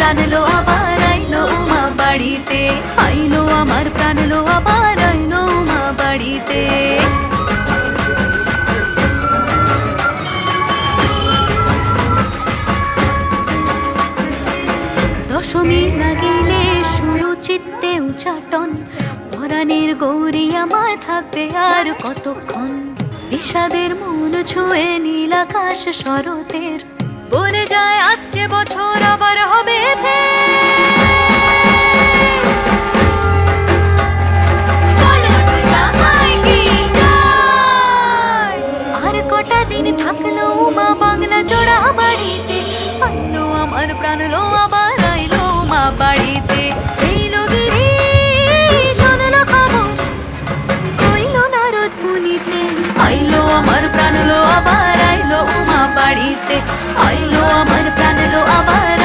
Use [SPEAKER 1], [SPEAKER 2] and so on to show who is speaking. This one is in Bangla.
[SPEAKER 1] প্রাণ লো আবার আইলো উমা বাড়িতে, আইলো আমার প্রাণ লো আবার আইলো উমা বাড়িতে। দশমী লাগিলে শুরু চিত্তে উচাটন, পরাণের গৌরী আমার থাকবে আর কতক্ষণ। বিষাদের মন ছুঁয়ে নীল আকাশ শরতের, বলে যায় আসছে বছর আবার হবে আর কটা দিন থাকলো উমা বাংলা জোড়া বাড়িতে, আইলো আমার প্রাণ লো আবার আইলো উমা বাড়িতে। এইলো গিরি শোনলো খবর, কইলো নারদ মুনিতে, আইলো আমার প্রাণ লো আবার আইলো উমা বাড়িতে, আইলো আমার প্রাণ লো আবার